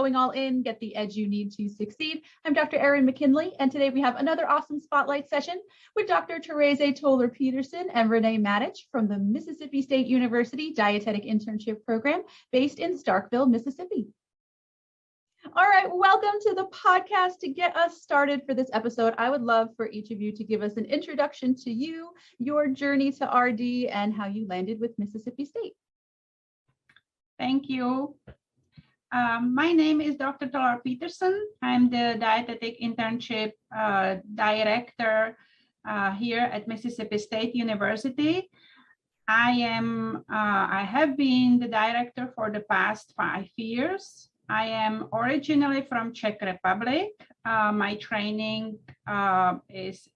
going all in, get the edge you need to succeed. I'm Dr. Erin McKinley, and today we have another awesome spotlight session with Dr. Terezie Tolar-Peterson and Renee Matich from the Mississippi State University Dietetic Internship Program based in Starkville, Mississippi. All right, welcome to the podcast. To get us started for this episode, I would love for each of you to give us an introduction to you, your journey to RD, and how you landed with Mississippi State. Thank you. My name is Dr. Tolar-Peterson. I'm the Dietetic Internship Director here at Mississippi State University. I have been the director for the past 5 years. I am originally from Czech Republic. My training is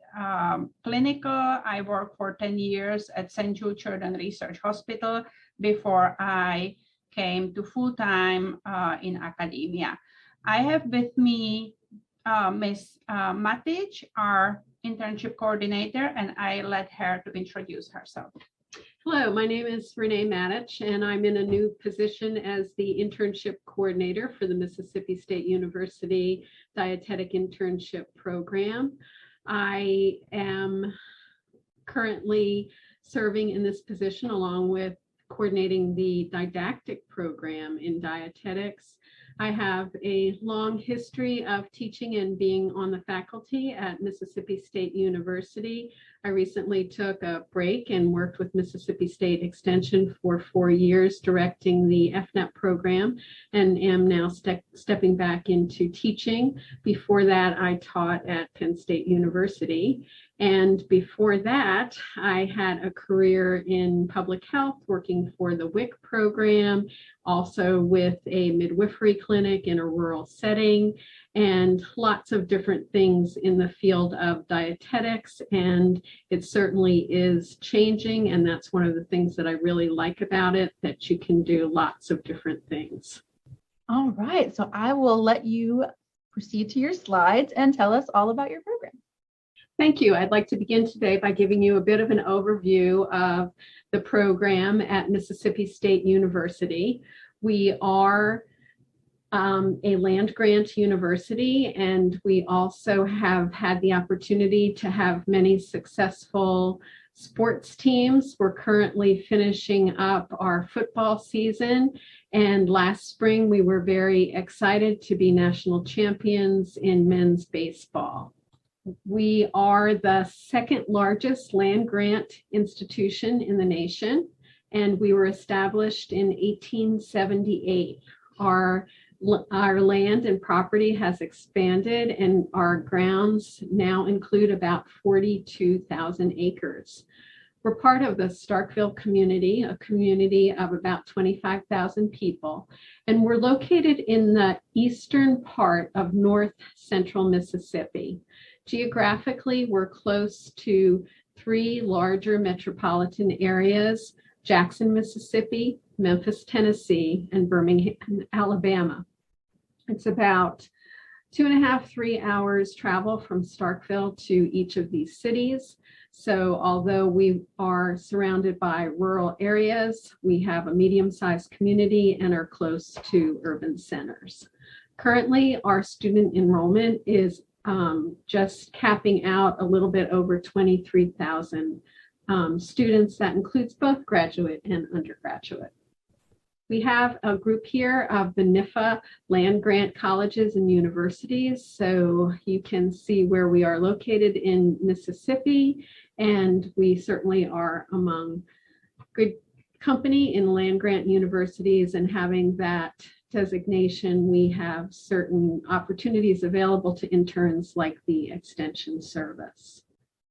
clinical. I worked for 10 years at St. Jude Children's Research Hospital before I came to full-time in academia. I have with me Ms. Matich, our internship coordinator, and I let her to introduce herself. Hello, my name is Renee Matich, and I'm in a new position as the internship coordinator for the Mississippi State University Dietetic Internship Program. I am currently serving in this position along with coordinating the didactic program in dietetics. I have a long history of teaching and being on the faculty at Mississippi State University. I recently took a break and worked with Mississippi State Extension for 4 years directing the FNAP program and am now stepping back into teaching. Before that, I taught at Penn State University. And before that, I had a career in public health, working for the WIC program, also with a midwifery clinic in a rural setting, and lots of different things in the field of dietetics. And it certainly is changing. And that's one of the things that I really like about it, that you can do lots of different things. All right, so I will let you proceed to your slides and tell us all about your program. Thank you. I'd like to begin today by giving you a bit of an overview of the program at Mississippi State University. We are a land-grant university, and we also have had the opportunity to have many successful sports teams. We're currently finishing up our football season, and last spring we were very excited to be national champions in men's baseball. We are the second largest land-grant institution in the nation, and we were established in 1878. Our land and property has expanded, and our grounds now include about 42,000 acres. We're part of the Starkville community, a community of about 25,000 people, and we're located in the eastern part of north central Mississippi. Geographically, we're close to 3 larger metropolitan areas: Jackson, Mississippi, Memphis, Tennessee, and Birmingham, Alabama. It's about 2.5–3 hours travel from Starkville to each of these cities. So although we are surrounded by rural areas, we have a medium-sized community and are close to urban centers. Currently, our student enrollment is just capping out a little bit over 23,000 students. That includes both graduate and undergraduate. We have a group here of the NIFA land-grant colleges and universities, so you can see where we are located in Mississippi, and we certainly are among good company in land-grant universities, and having that designation, we have certain opportunities available to interns like the Extension Service.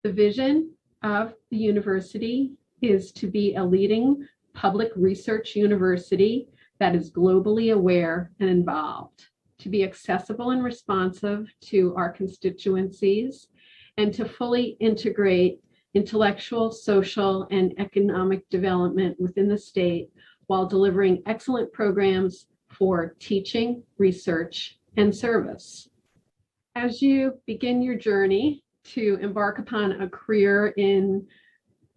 The vision of the university is to be a leading public research university that is globally aware and involved, to be accessible and responsive to our constituencies, and to fully integrate intellectual, social, and economic development within the state while delivering excellent programs for teaching, research, and service. As you begin your journey to embark upon a career in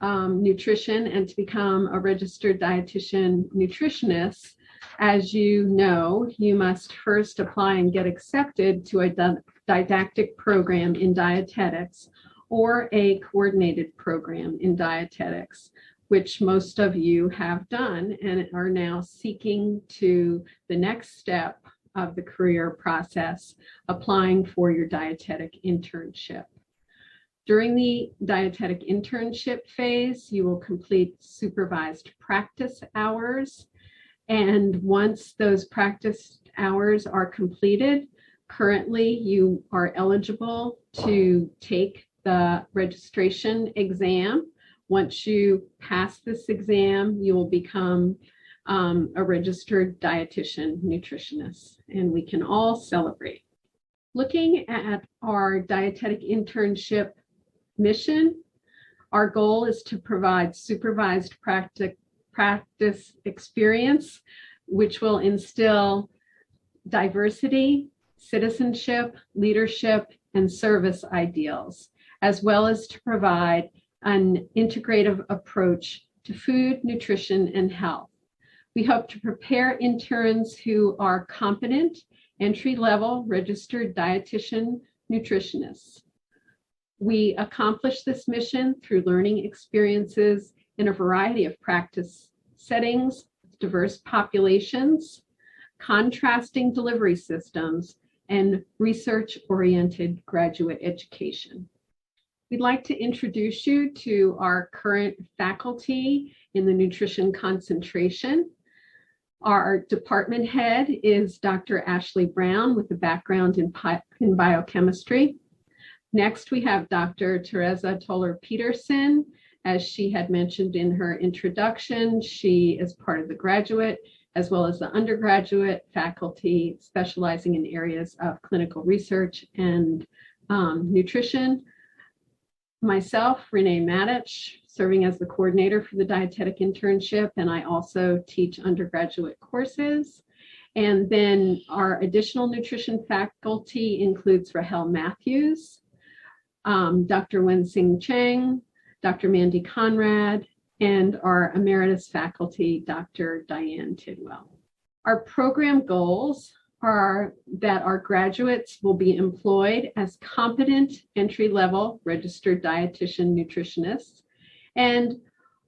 nutrition and to become a registered dietitian nutritionist, As you know, you must first apply and get accepted to a didactic program in dietetics or a coordinated program in dietetics, which most of you have done and are now seeking to the next step of the career process, applying for your dietetic internship. During the dietetic internship phase, you will complete supervised practice hours. And once those practice hours are completed, currently you are eligible to take the registration exam. Once you pass this exam, you will become a registered dietitian nutritionist, and we can all celebrate. Looking at our dietetic internship mission, our goal is to provide supervised practice experience, which will instill diversity, citizenship, leadership, and service ideals, as well as to provide an integrative approach to food, nutrition, and health. We hope to prepare interns who are competent, entry-level registered dietitian nutritionists. We accomplish this mission through learning experiences in a variety of practice settings, diverse populations, contrasting delivery systems, and research-oriented graduate education. We'd like to introduce you to our current faculty in the nutrition concentration. Our department head is Dr. Ashley Brown with a background in biochemistry. Next, we have Dr. Terezie Tolar-Peterson. As she had mentioned in her introduction, she is part of the graduate as well as the undergraduate faculty specializing in areas of clinical research and nutrition. Myself, Renee Matich, serving as the coordinator for the dietetic internship, and I also teach undergraduate courses. And then our additional nutrition faculty includes Rahel Matthews, Dr. Wensing Chang, Dr. Mandy Conrad, and our emeritus faculty, Dr. Diane Tidwell. Our program goals are that our graduates will be employed as competent entry-level registered dietitian nutritionists, and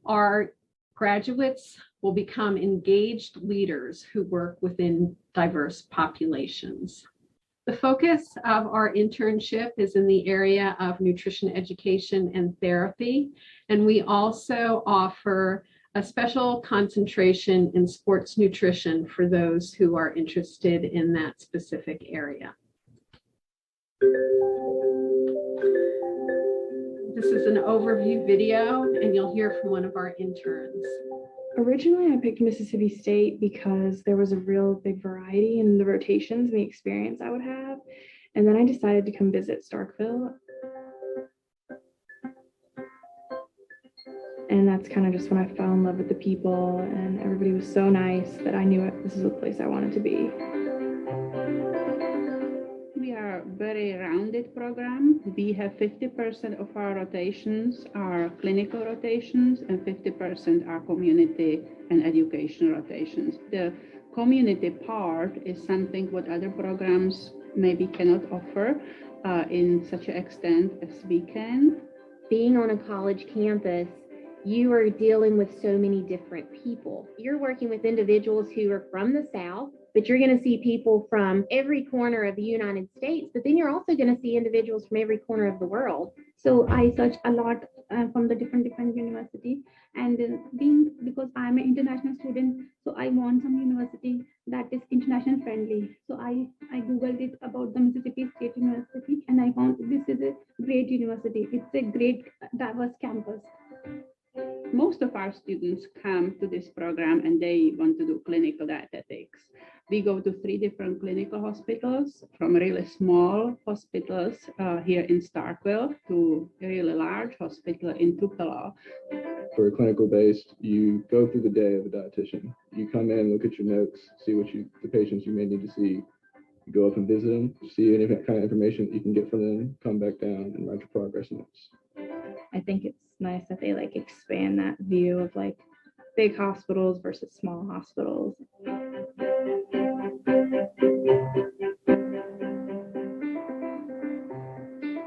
our graduates will become engaged leaders who work within diverse populations. The focus of our internship is in the area of nutrition education and therapy, and we also offer a special concentration in sports nutrition for those who are interested in that specific area. This is an overview video, and you'll hear from one of our interns. Originally, I picked Mississippi State because there was a real big variety in the rotations and the experience I would have. And then I decided to come visit Starkville. And that's kind of just when I fell in love with the people, and everybody was so nice that I knew this is a place I wanted to be. We are a very rounded program. We have 50% of our rotations are clinical rotations and 50% are community and education rotations. The community part is something what other programs maybe cannot offer in such an extent as we can. Being on a college campus, you are dealing with so many different people. You're working with individuals who are from the South, but you're going to see people from every corner of the United States, but then you're also going to see individuals from every corner of the world. So I search a lot from the different universities, and because I'm an international student, so I want some university that is international friendly. So I Googled it about the Mississippi State University, and I found this is a great university. It's a great diverse campus. Most of our students come to this program and they want to do clinical dietetics. We go to 3 different clinical hospitals, from really small hospitals here in Starkville to a really large hospital in Tupelo. For clinical based, you go through the day of a dietitian. You come in, look at your notes, see what the patients you may need to see. You go up and visit them, see any kind of information that you can get from them, come back down and write your progress notes. I think it's nice that they expand that view of big hospitals versus small hospitals.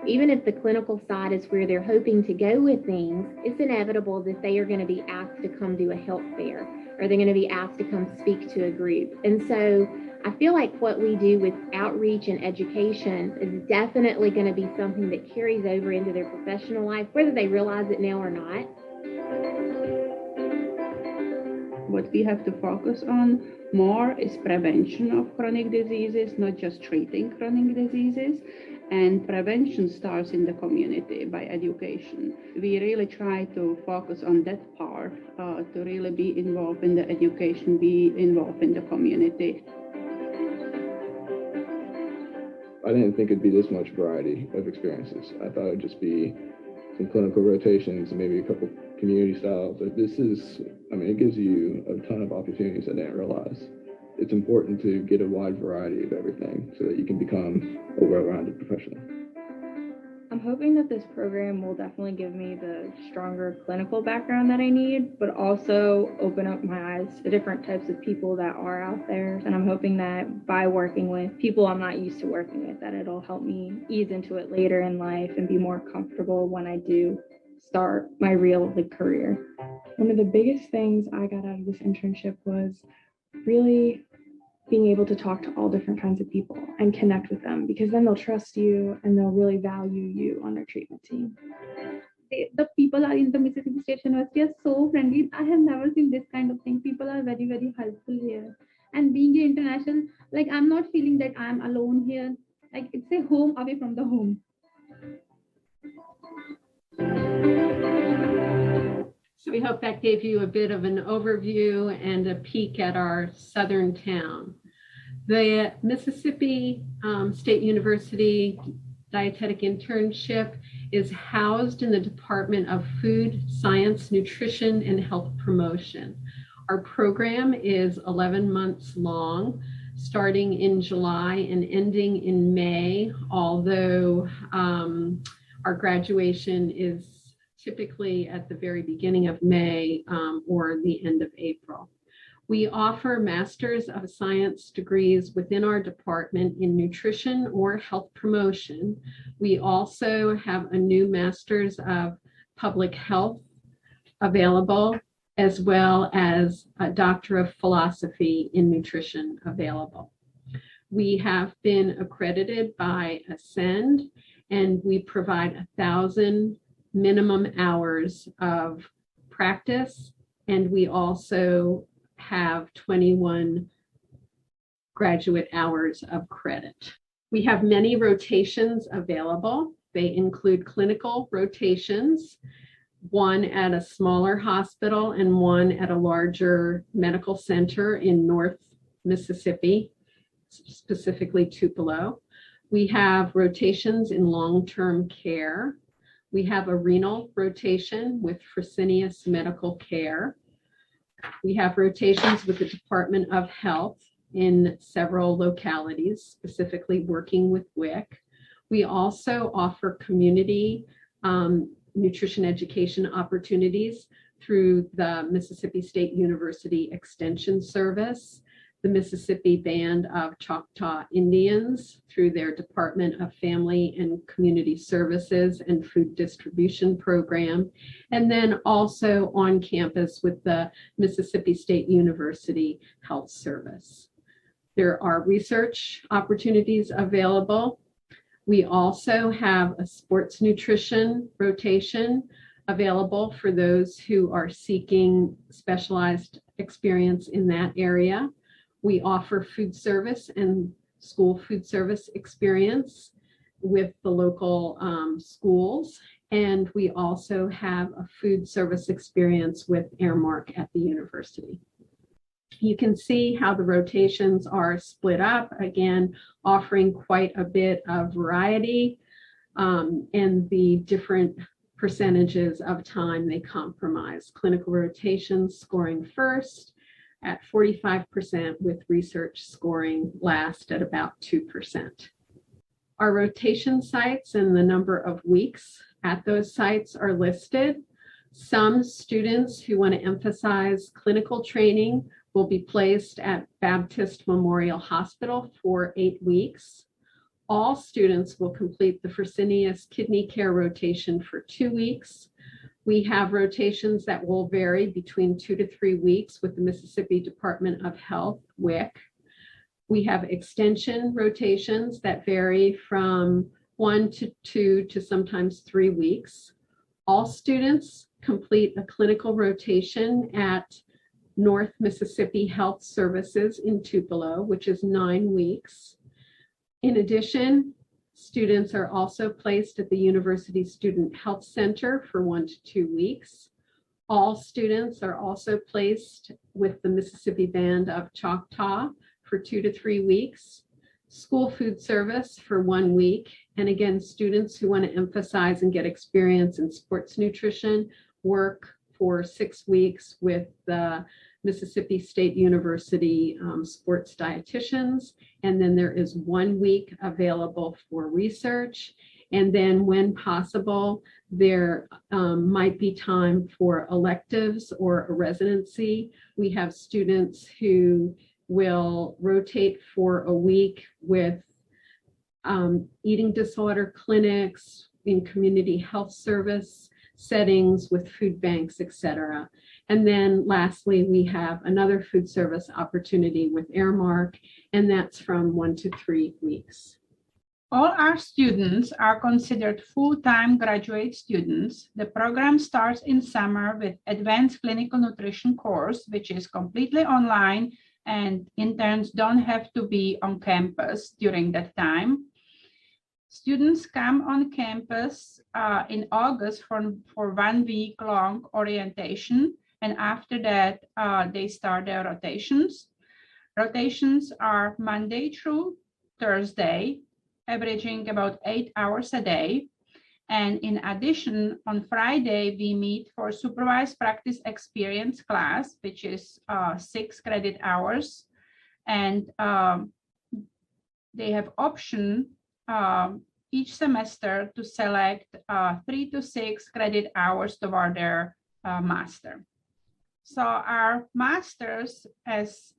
Even if the clinical side is where they're hoping to go with things, it's inevitable that they are going to be asked to come do a health fair, or they're going to be asked to come speak to a group. And so I feel like what we do with outreach and education is definitely going to be something that carries over into their professional life, whether they realize it now or not. What we have to focus on more is prevention of chronic diseases, not just treating chronic diseases. And prevention starts in the community by education. We really try to focus on that part, to really be involved in the education, be involved in the community. I didn't think it'd be this much variety of experiences. I thought it'd just be some clinical rotations and maybe a couple community styles. But this is, it gives you a ton of opportunities I didn't realize. It's important to get a wide variety of everything so that you can become a well-rounded professional. I'm hoping that this program will definitely give me the stronger clinical background that I need, but also open up my eyes to different types of people that are out there. And I'm hoping that by working with people I'm not used to working with, that it'll help me ease into it later in life and be more comfortable when I do start my real career. One of the biggest things I got out of this internship was really being able to talk to all different kinds of people and connect with them, because then they'll trust you and they'll really value you on their treatment team. The people are in the Mississippi State University are so friendly. I have never seen this kind of thing. People are very, very helpful here. And being international, I'm not feeling that I'm alone here. It's a home away from the home. So we hope that gave you a bit of an overview and a peek at our southern town. The Mississippi State University Dietetic Internship is housed in the Department of Food, Science, Nutrition, and Health Promotion. Our program is 11 months long, starting in July and ending in May, although our graduation is typically at the very beginning of May or the end of April. We offer Master's of Science degrees within our department in nutrition or health promotion. We also have a new Master's of Public Health available, as well as a Doctor of Philosophy in Nutrition available. We have been accredited by Ascend, and we provide 1,000 minimum hours of practice, and we also have 21 graduate hours of credit. We have many rotations available. They include clinical rotations, one at a smaller hospital and one at a larger medical center in North Mississippi, specifically Tupelo. We have rotations in long-term care. We have a renal rotation with Fresenius Medical Care. We have rotations with the Department of Health in several localities, specifically working with WIC. We also offer community nutrition education opportunities through the Mississippi State University Extension Service, the Mississippi Band of Choctaw Indians through their Department of Family and Community Services and Food Distribution Program, and then also on campus with the Mississippi State University Health Service. There are research opportunities available. We also have a sports nutrition rotation available for those who are seeking specialized experience in that area. We offer food service and school food service experience with the local schools, and we also have a food service experience with Airmark at the university. You can see how the rotations are split up, again, offering quite a bit of variety and the different percentages of time they compromise. Clinical rotations scoring first at 45%, with research scoring last at about 2%. Our rotation sites and the number of weeks at those sites are listed. Some students who want to emphasize clinical training will be placed at Baptist Memorial Hospital for 8 weeks. All students will complete the Fresenius kidney care rotation for 2 weeks. We have rotations that will vary between 2 to 3 weeks with the Mississippi Department of Health, WIC. We have extension rotations that vary from 1 to 2 to sometimes 3 weeks. All students complete a clinical rotation at North Mississippi Health Services in Tupelo, which is 9 weeks. In addition, students are also placed at the University Student Health Center for 1 to 2 weeks. All students are also placed with the Mississippi Band of Choctaw for 2 to 3 weeks. School food service for 1 week. And again, students who want to emphasize and get experience in sports nutrition work for 6 weeks with the Mississippi State University sports dietitians. And then there is 1 week available for research. And then when possible, there might be time for electives or a residency. We have students who will rotate for a week with eating disorder clinics in community health service settings with food banks, etc. And then lastly, we have another food service opportunity with Airmark, and that's from 1 to 3 weeks. All our students are considered full-time graduate students. The program starts in summer with Advanced Clinical Nutrition course, which is completely online, and interns don't have to be on campus during that time. Students come on campus in August for 1 week long orientation, and after that, they start their rotations. Rotations are Monday through Thursday, averaging about 8 hours a day. And in addition, on Friday, we meet for supervised practice experience class, which is 6 credit hours. And they have option each semester to select 3 to 6 credit hours toward their master. So our master's, as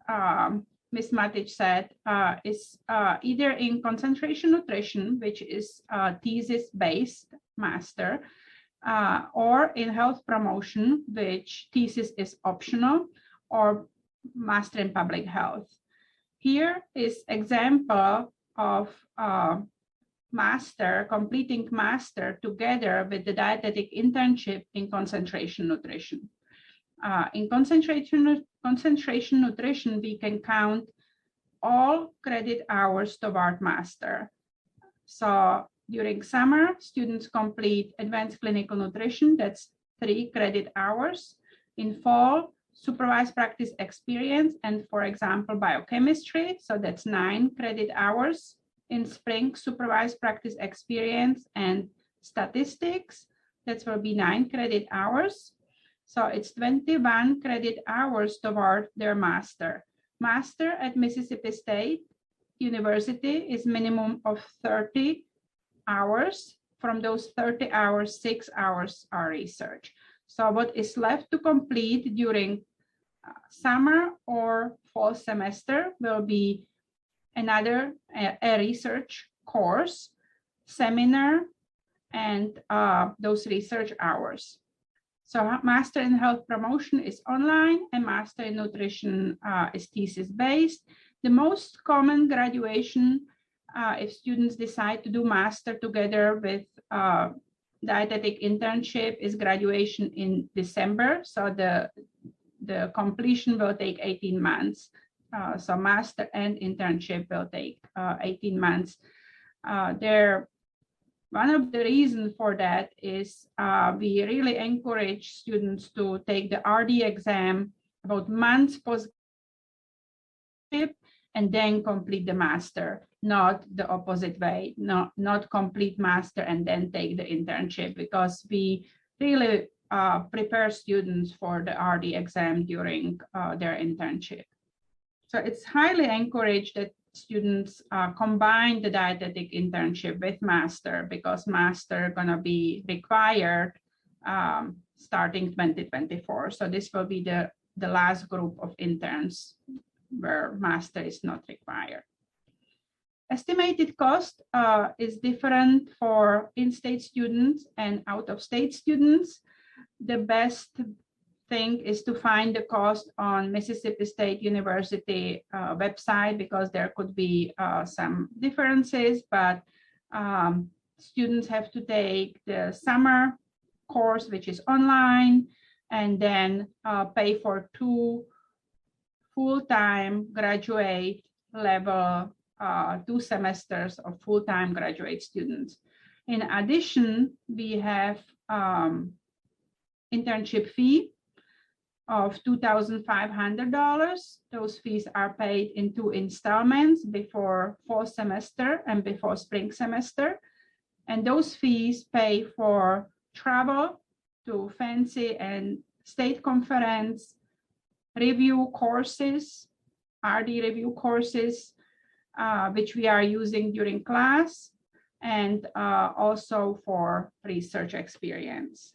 Ms. Matich said, is either in concentration nutrition, which is a thesis-based master, or in health promotion, which thesis is optional, or master in public health. Here is example of master, completing master together with the dietetic internship in concentration nutrition. In concentration nutrition, we can count all credit hours toward master. So during summer, students complete advanced clinical nutrition, that's 3 credit hours. In fall, supervised practice experience, and for example, biochemistry, so that's 9 credit hours. In spring, supervised practice experience and statistics, that will be 9 credit hours. So it's 21 credit hours toward their master. Master at Mississippi State University is minimum of 30 hours. From those 30 hours, 6 hours are research. So what is left to complete during summer or fall semester will be another a research course, seminar, and those research hours. So master in health promotion is online, and master in nutrition is thesis-based. The most common graduation, if students decide to do master together with dietetic internship, is graduation in December. So the completion will take 18 months. So master and internship will take 18 months. One of the reasons for that is we really encourage students to take the RD exam about months post and then complete the master, not the opposite way, not complete master and then take the internship, because we really prepare students for the RD exam during their internship. So it's highly encouraged that students combine the dietetic internship with master, because master gonna be required starting 2024. So this will be the last group of interns where master is not required. Estimated cost is different for in-state students and out-of-state students. The best thing is to find the cost on Mississippi State University website, because there could be some differences, but students have to take the summer course, which is online, and then pay for 2 full-time graduate level 2 semesters of full-time graduate students. In addition, we have internship fee of $2,500. Those fees are paid in 2 installments before fall semester and before spring semester. And those fees pay for travel to fancy and state conference, review courses, RD review courses, which we are using during class, and also for research experience.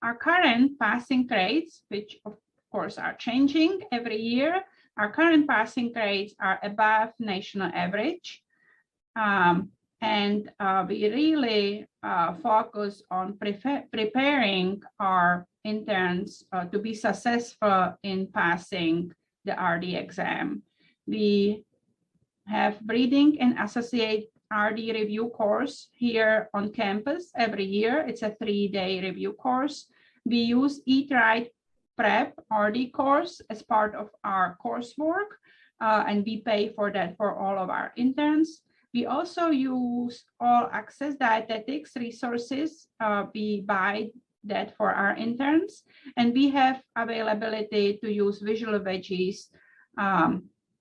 Our current passing grades, which of course are changing every year, our current passing grades are above national average. And we really focus on preparing our interns to be successful in passing the RD exam. We have breeding and associate RD review course here on campus every year. It's a 3-day review course. We use Eat Right Prep RD course as part of our coursework, and we pay for that for all of our interns. We also use all access dietetics resources. We buy that for our interns, and we have availability to use visual veggies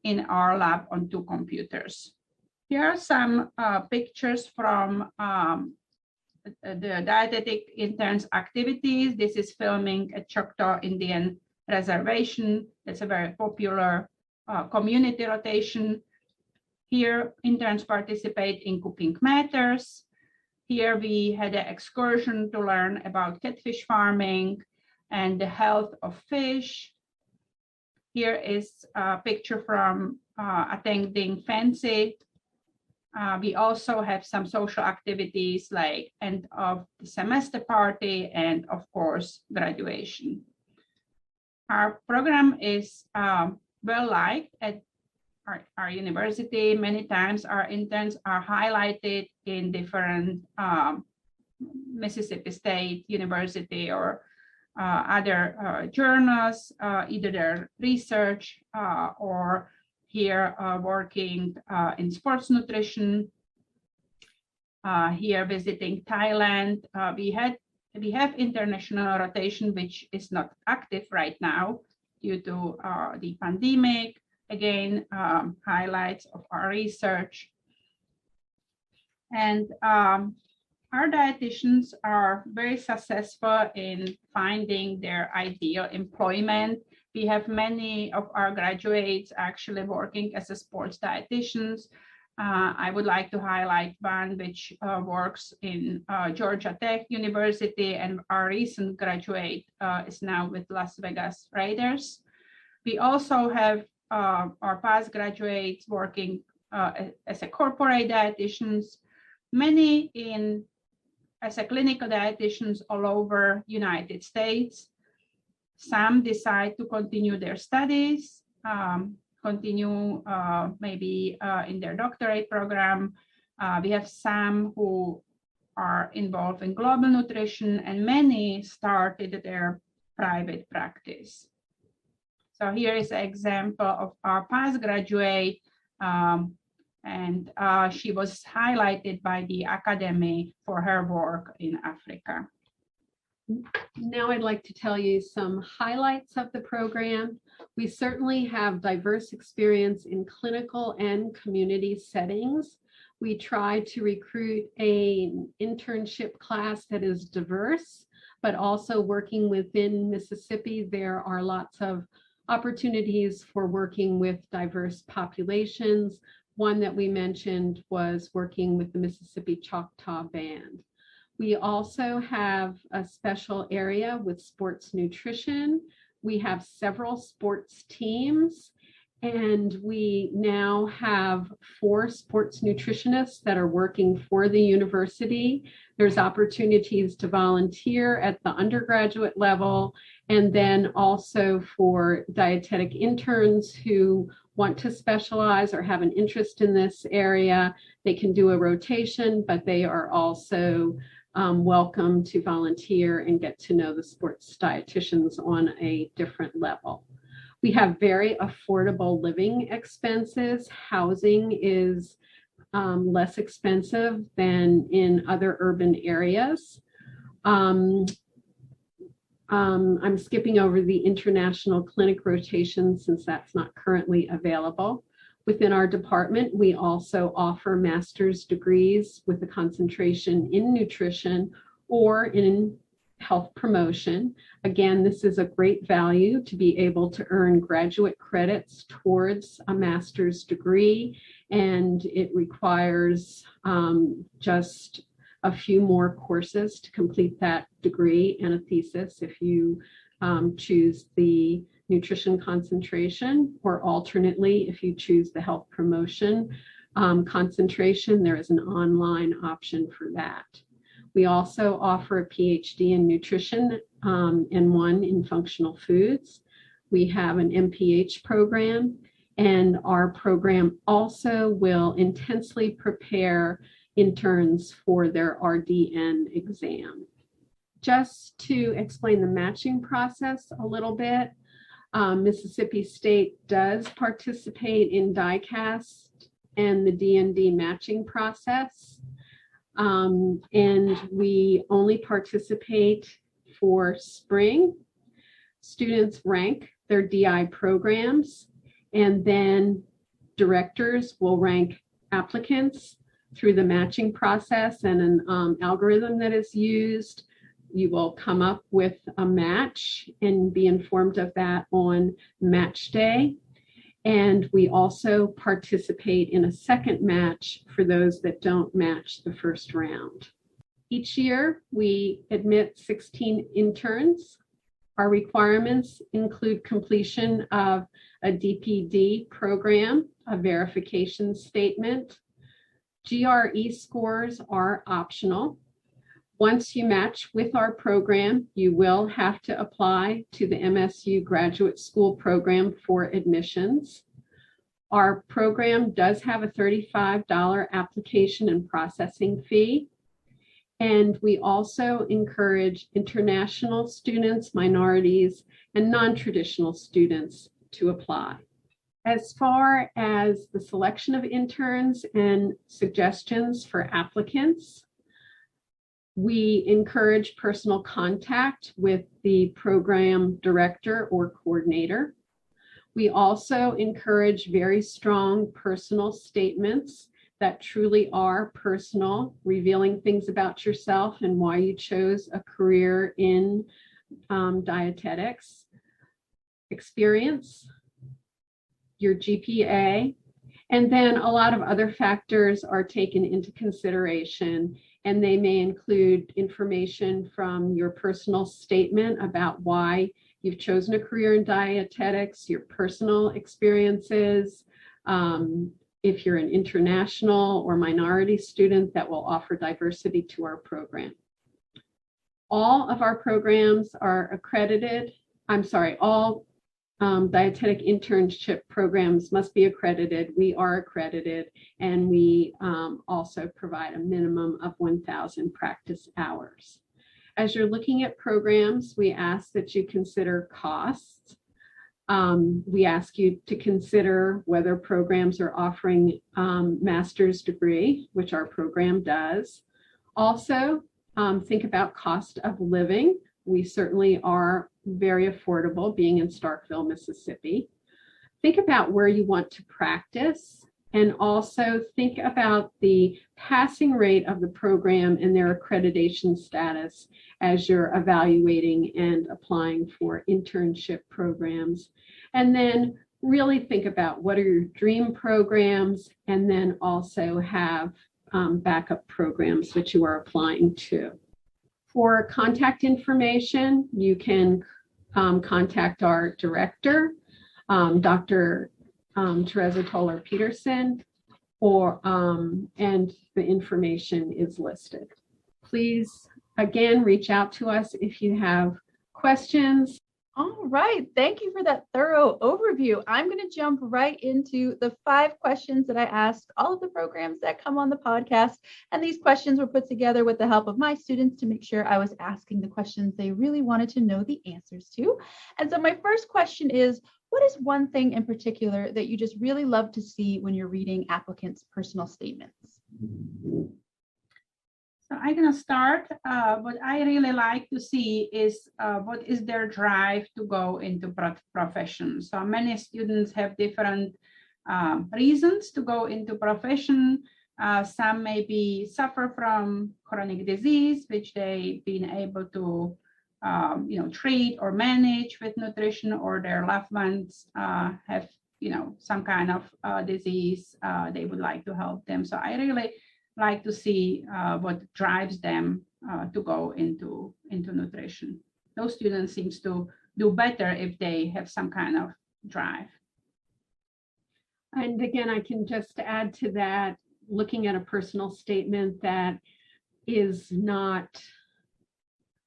in our lab on 2 computers. Here are some pictures from the Dietetic Interns activities. This is filming at Choctaw Indian Reservation. It's a very popular community rotation. Here, interns participate in Cooking Matters. Here we had an excursion to learn about catfish farming and the health of fish. Here is a picture from attending Fancy. We also have some social activities like end of the semester party and of course graduation. Our program is well liked at our university. Many times our interns are highlighted in different Mississippi State University or other journals, either their research or here working in sports nutrition, here visiting Thailand. We have international rotation, which is not active right now due to the pandemic. Again, highlights of our research. And our dietitians are very successful in finding their ideal employment. We have many of our graduates actually working as a sports dietitians. I would like to highlight one which works in Georgia Tech University, and our recent graduate is now with Las Vegas Raiders. We also have our past graduates working as a corporate dietitians, many as a clinical dietitians all over United States. Some decide to continue their studies, continue maybe in their doctorate program. We have some who are involved in global nutrition, and many started their private practice. So here is an example of our past graduate, and she was highlighted by the Academy for her work in Africa. Now I'd like to tell you some highlights of the program. We certainly have diverse experience in clinical and community settings. We try to recruit an internship class that is diverse, but also working within Mississippi, there are lots of opportunities for working with diverse populations. One that we mentioned was working with the Mississippi Choctaw Band. We also have a special area with sports nutrition. We have several sports teams, And we now have 4 sports nutritionists that are working for the university. There's opportunities to volunteer at the undergraduate level, and then also for dietetic interns who want to specialize or have an interest in this area. They can do a rotation, but they are also welcome to volunteer and get to know the sports dietitians on a different level. We have very affordable living expenses. Housing is less expensive than in other urban areas. I'm skipping over the international clinic rotation since that's not currently available. Within our department, we also offer master's degrees with a concentration in nutrition or in health promotion. Again, this is a great value to be able to earn graduate credits towards a master's degree, and it requires just a few more courses to complete that degree and a thesis if you choose the nutrition concentration, or alternately, if you choose the health promotion concentration, there is an online option for that. We also offer a PhD in nutrition and one in functional foods. We have an MPH program, and our program also will intensely prepare interns for their RDN exam. Just to explain the matching process a little bit, Mississippi State does participate in DICAST and the D&D matching process. And we only participate for spring. Students rank their DI programs, and then directors will rank applicants through the matching process and an algorithm that is used. You will come up with a match and be informed of that on match day. And we also participate in a second match for those that don't match the first round. Each year, we admit 16 interns. Our requirements include completion of a DPD program, a verification statement. GRE scores are optional. Once you match with our program, you will have to apply to the MSU Graduate School program for admissions. Our program does have a $35 application and processing fee. And we also encourage international students, minorities, and non-traditional students to apply. As far as the selection of interns and suggestions for applicants, we encourage personal contact with the program director or coordinator. We also encourage very strong personal statements that truly are personal, revealing things about yourself and why you chose a career in dietetics, experience, your GPA, and then a lot of other factors are taken into consideration, and they may include information from your personal statement about why you've chosen a career in dietetics, your personal experiences, if you're an international or minority student, that will offer diversity to our program. All of our programs are accredited. All dietetic internship programs must be accredited. We are accredited, and we also provide a minimum of 1,000 practice hours. As you're looking at programs, we ask that you consider costs. We ask you to consider whether programs are offering master's degree, which our program does. Also, think about cost of living. We certainly are very affordable being in Starkville, Mississippi. Think about where you want to practice, and also think about the passing rate of the program and their accreditation status as you're evaluating and applying for internship programs. And then really think about what are your dream programs, and then also have backup programs that you are applying to. For contact information, you can contact our director, Dr. Terezie Tolar-Peterson, and the information is listed. Please, again, reach out to us if you have questions. All right. Thank you for that thorough overview. I'm going to jump right into the 5 questions that I asked all of the programs that come on the podcast. And these questions were put together with the help of my students to make sure I was asking the questions they really wanted to know the answers to. And so my first question is, what is one thing in particular that you just really love to see when you're reading applicants' personal statements? So I'm going to start. What I really like to see is what is their drive to go into profession. So many students have different reasons to go into profession. Some maybe suffer from chronic disease, which they've been able to treat or manage with nutrition, or their loved ones have some kind of disease. They would like to help them. So I really like to see what drives them to go into nutrition. Those students seem to do better if they have some kind of drive. And again, I can just add to that, looking at a personal statement that is not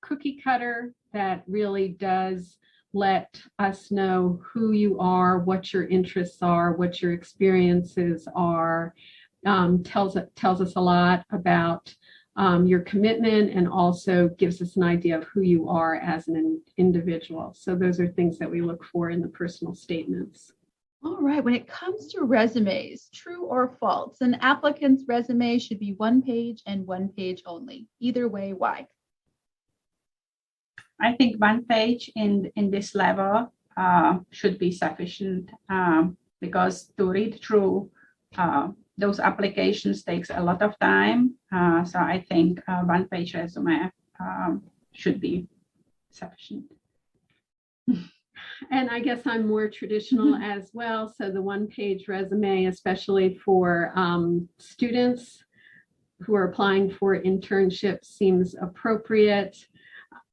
cookie cutter, that really does let us know who you are, what your interests are, what your experiences are. Tells us a lot about your commitment, and also gives us an idea of who you are as an individual. So those are things that we look for in the personal statements. All right. When it comes to resumes, true or false, an applicant's resume should be 1 page and 1 page only. Either way, why? I think 1 page in this level should be sufficient, because to read through those applications takes a lot of time. So I think 1 page resume should be sufficient. And I guess I'm more traditional as well. So the 1 page resume, especially for students who are applying for internships, seems appropriate.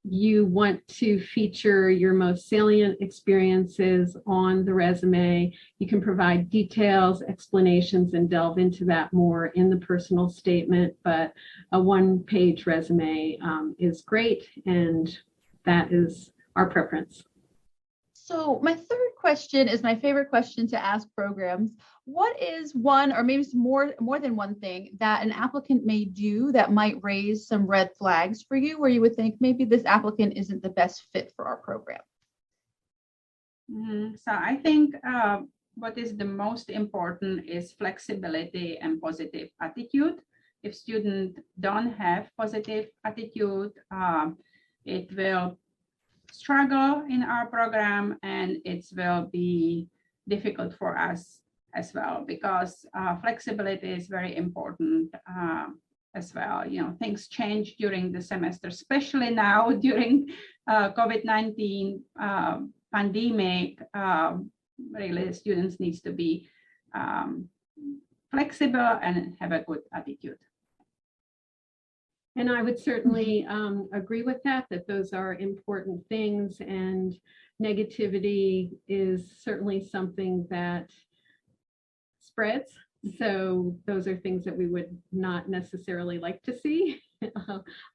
You want to feature your most salient experiences on the resume. You can provide details, explanations, and delve into that more in the personal statement, but a 1 page resume is great, and that is our preference. So my third question is my favorite question to ask programs. What is one, or maybe more than one thing that an applicant may do that might raise some red flags for you, where you would think maybe this applicant isn't the best fit for our program? So I think what is the most important is flexibility and positive attitude. If students don't have positive attitude, it will struggle in our program, and it will be difficult for us as well, because flexibility is very important as well. Things change during the semester, especially now during COVID-19 pandemic. Really, students need to be flexible and have a good attitude. And I would certainly agree with that those are important things, and negativity is certainly something that spreads. So those are things that we would not necessarily like to see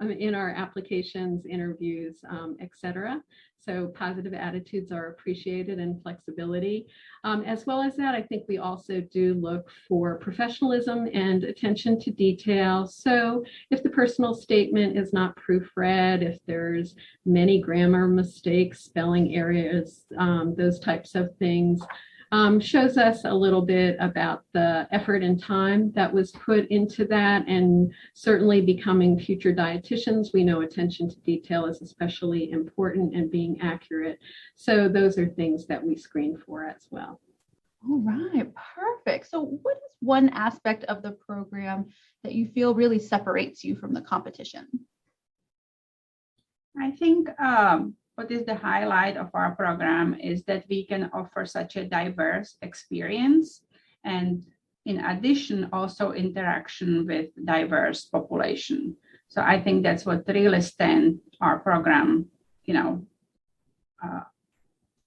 in our applications, interviews, etc. So positive attitudes are appreciated, and flexibility. As well as that, I think we also do look for professionalism and attention to detail. So if the personal statement is not proofread, if there's many grammar mistakes, spelling errors, those types of things, shows us a little bit about the effort and time that was put into that. And certainly becoming future dietitians, we know attention to detail is especially important, and being accurate. So those are things that we screen for as well. All right, perfect. So what is one aspect of the program that you feel really separates you from the competition? I think what is the highlight of our program is that we can offer such a diverse experience, and in addition, also interaction with diverse population. So I think that's what really stands our program,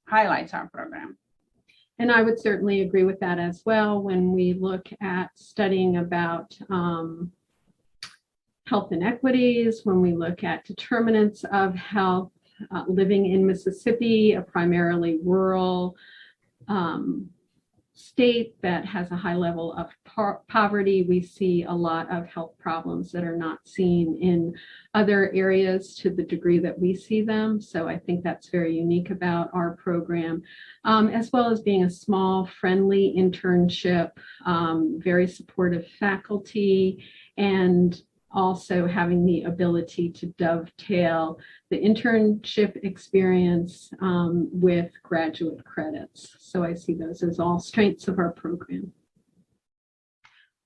highlights our program. And I would certainly agree with that as well. When we look at studying about health inequities, when we look at determinants of health, living in Mississippi, a primarily rural state that has a high level of poverty, we see a lot of health problems that are not seen in other areas to the degree that we see them. So I think that's very unique about our program, as well as being a small, friendly internship, very supportive faculty, and also having the ability to dovetail the internship experience with graduate credits. So I see those as all strengths of our program.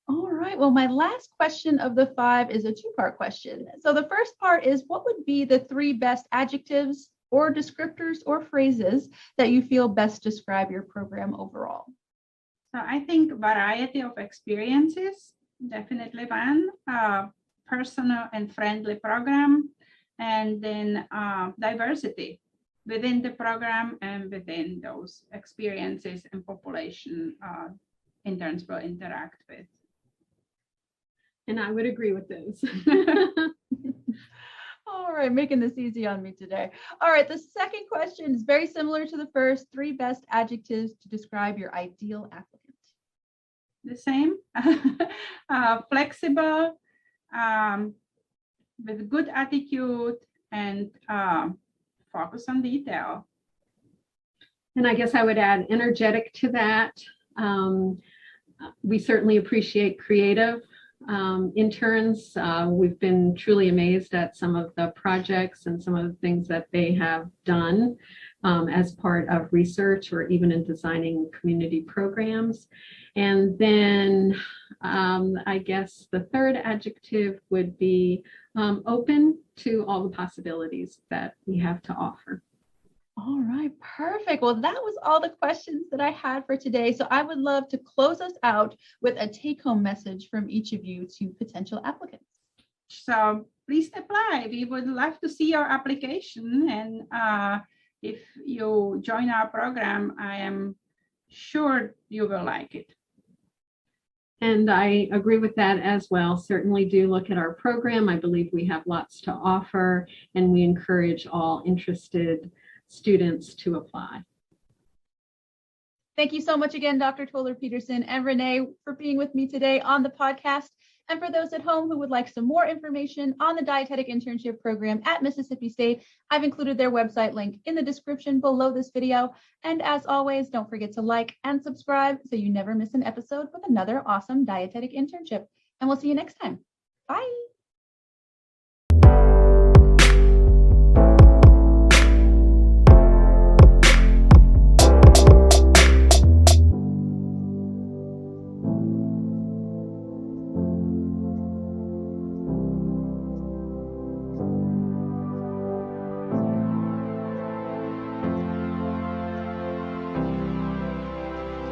All right. Well, my last question of the 5 is a 2-part question. So the first part is, what would be the 3 best adjectives or descriptors or phrases that you feel best describe your program overall? So I think variety of experiences, definitely one. Personal and friendly program, and then diversity within the program and within those experiences and population interns will interact with. And I would agree with those. All right, making this easy on me today. All right, the second question is very similar to the first. 3 best adjectives to describe your ideal applicant. The same, flexible, with good attitude, and focus on detail. And I guess I would add energetic to that. We certainly appreciate creative interns. We've been truly amazed at some of the projects and some of the things that they have done as part of research or even in designing community programs. And then I guess the third adjective would be open to all the possibilities that we have to offer. All right, perfect. Well, that was all the questions that I had for today. So I would love to close us out with a take-home message from each of you to potential applicants. So please apply. We would love to see your application. And if you join our program, I am sure you will like it. And I agree with that as well. Certainly do look at our program. I believe we have lots to offer, and we encourage all interested students to apply. Thank you so much again, Dr. Tolar-Peterson and Renee, for being with me today on the podcast. And for those at home who would like some more information on the Dietetic Internship Program at Mississippi State, I've included their website link in the description below this video. And as always, don't forget to like and subscribe so you never miss an episode with another awesome dietetic internship. And we'll see you next time. Bye.